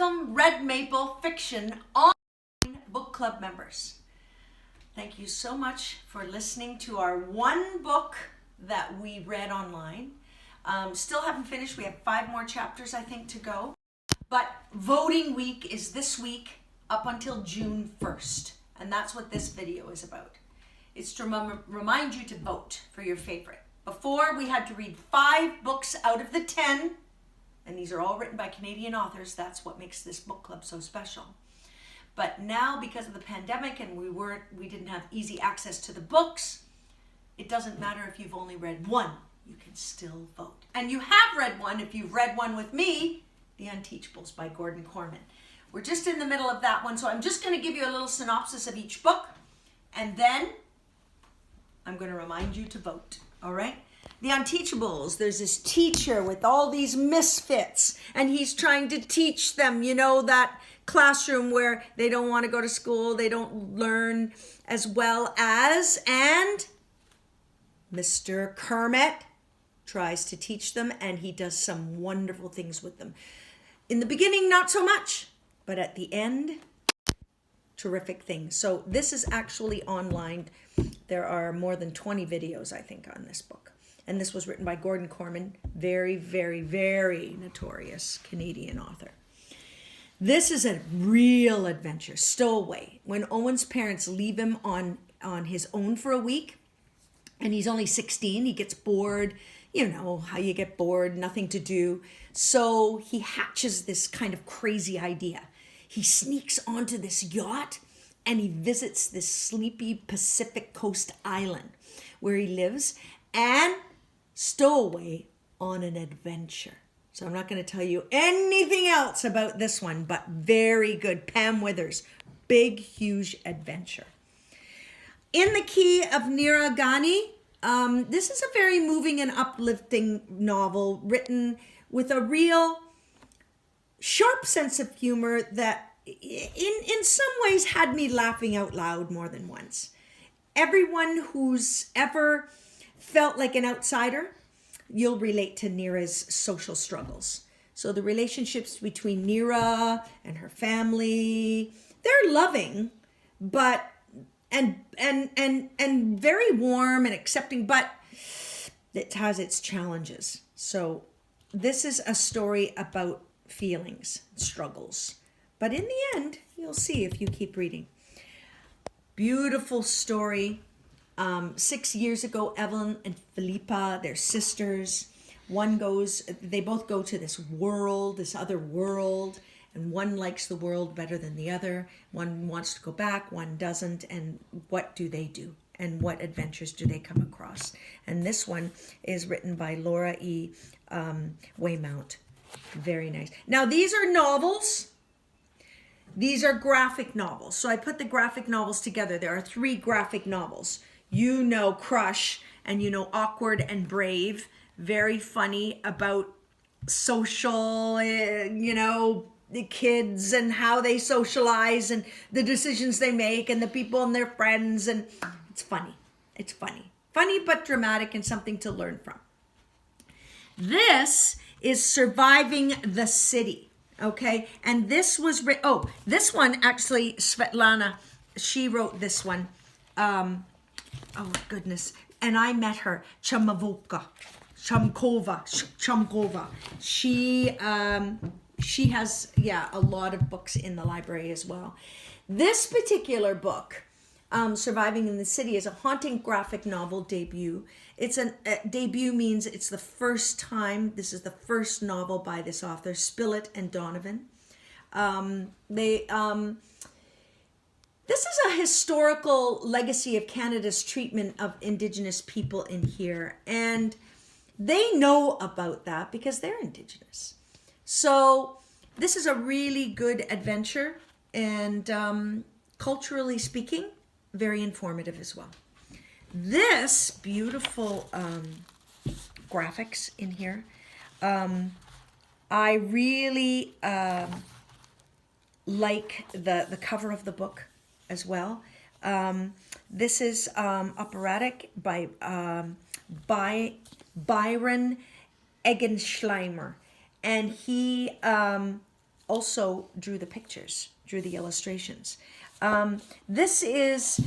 welcome Red Maple Fiction online book club members. Thank you so much for listening to our one book that we read online. Still haven't finished. We have 5 more chapters, I think, to go. But voting week is this week up until June 1st. And that's what this video is about. It's to remind you to vote for your favorite. Before, we had to read 5 books out of the 10. And these are all written by Canadian authors. That's what makes this book club so special. But now, because of the pandemic and we didn't have easy access to the books, it doesn't matter if you've only read one. You can still vote. And you have read one if you've read one with me, The Unteachables by Gordon Korman. We're just in the middle of that one, so I'm just going to give you a little synopsis of each book, and then I'm going to remind you to vote, all right? The Unteachables, there's this teacher with all these misfits, and he's trying to teach them, you know, that classroom where they don't want to go to school, they don't learn as well as, and Mr. Kermit tries to teach them, and he does some wonderful things with them. In the beginning, not so much, but at the end, terrific things. So this is actually online. There are more than 20 videos, I think, on this book. And this was written by Gordon Korman, very, very, very notorious Canadian author. This is a real adventure, stowaway. When Owen's parents leave him on his own for a week, and he's only 16, he gets bored. You know how you get bored, nothing to do. So he hatches this kind of crazy idea. He sneaks onto this yacht and he visits this sleepy Pacific Coast island where he lives and stowaway on an adventure. So I'm not going to tell you anything else about this one, but very good. Pam Withers, big, huge adventure. In the Key of Niragani, this is a very moving and uplifting novel written with a real sharp sense of humor that in some ways had me laughing out loud more than once. Everyone who's ever felt like an outsider, you'll relate to Nira's social struggles. So the relationships between Nira and her family, they're loving, but and very warm and accepting, but it has its challenges. So this is a story about feelings, struggles. But in the end, you'll see if you keep reading. Beautiful story. 6 years ago, Evelyn and Philippa, they're sisters. They both go to this world, this other world, and one likes the world better than the other. One wants to go back, one doesn't. And what do they do? And what adventures do they come across? And this one is written by Laura E. Waymount. Very nice. Now, these are novels. These are graphic novels. So I put the graphic novels together. There are 3 graphic novels. You know Crush, and you know Awkward and Brave. Very funny about social, you know, the kids and how they socialize and the decisions they make and the people and their friends. And it's funny. It's funny. Funny but dramatic and something to learn from. This is Surviving the City. Okay. And this was this one actually, Svetlana, she wrote this one. Oh goodness. And I met her, Chamkova. She has, a lot of books in the library as well. This particular book, Surviving in the City, is a haunting graphic novel debut. It's debut means it's the first time. This is the first novel by this author, Spilett and Donovan. This is a historical legacy of Canada's treatment of Indigenous people in here. And they know about that because they're Indigenous. So this is a really good adventure and culturally speaking, very informative as well. This beautiful graphics in here, I really like the cover of the book as well. This is operatic by Byron Eggenschleimer, and he also drew the pictures, drew the illustrations. This is,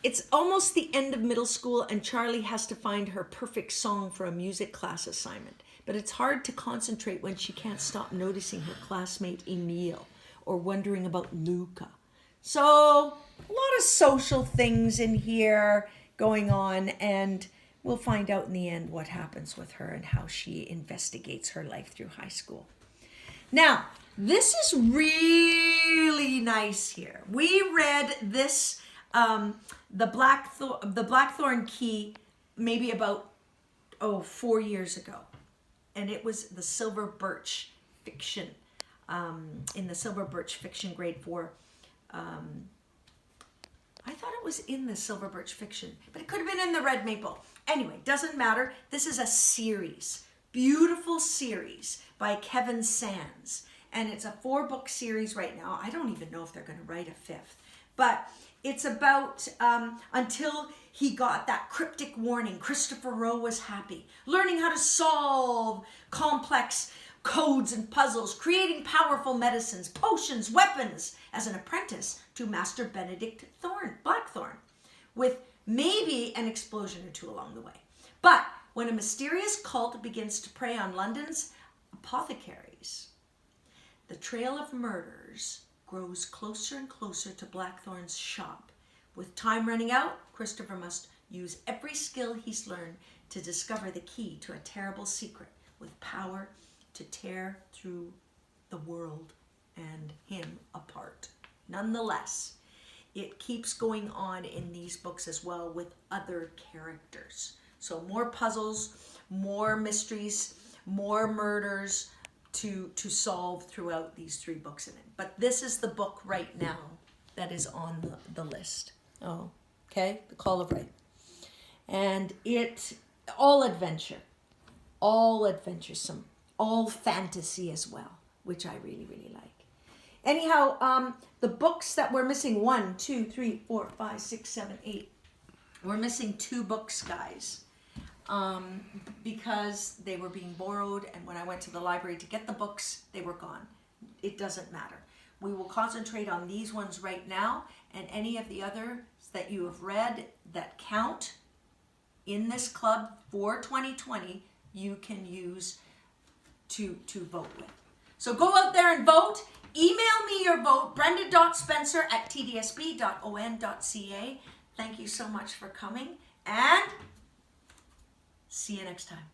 it's almost the end of middle school, and Charlie has to find her perfect song for a music class assignment. But it's hard to concentrate when she can't stop noticing her classmate Emile or wondering about Luca. So a lot of social things in here going on, and we'll find out in the end what happens with her and how she investigates her life through high school. Now, this is really nice here. We read this, the Blackthorn Key, maybe about 4 years ago, and it was the Silver Birch fiction, in the Silver Birch fiction grade 4. I thought it was in the Silver Birch fiction, but it could have been in the Red Maple. Anyway, doesn't matter. This is a series, beautiful series by Kevin Sands. And it's a 4-book series right now. I don't even know if they're going to write a 5th. But it's about until he got that cryptic warning, Christopher Rowe was happy, learning how to solve complex codes and puzzles, creating powerful medicines, potions, weapons as an apprentice to Master Benedict Blackthorn, with maybe an explosion or two along the way. But when a mysterious cult begins to prey on London's apothecaries, the trail of murders grows closer and closer to Blackthorn's shop. With time running out, Christopher must use every skill he's learned to discover the key to a terrible secret with power to tear through the world and him apart. Nonetheless, it keeps going on in these books as well with other characters. So more puzzles, more mysteries, more murders to solve throughout these 3 books in it. But this is the book right now that is on the list. Oh, okay, The Call of Rain. And it, all adventure, all adventuresome, all fantasy as well, which I really, really like. Anyhow, the books that we're missing, 1, 2, 3, 4, 5, 6, 7, 8. We're missing 2 books, guys, because they were being borrowed, and when I went to the library to get the books, they were gone. It doesn't matter. We will concentrate on these ones right now, and any of the others that you have read that count in this club for 2020, you can use to vote with. So go out there and vote. Email me your vote, brenda.spencer@tdsb.on.ca. Thank you so much for coming, and see you next time.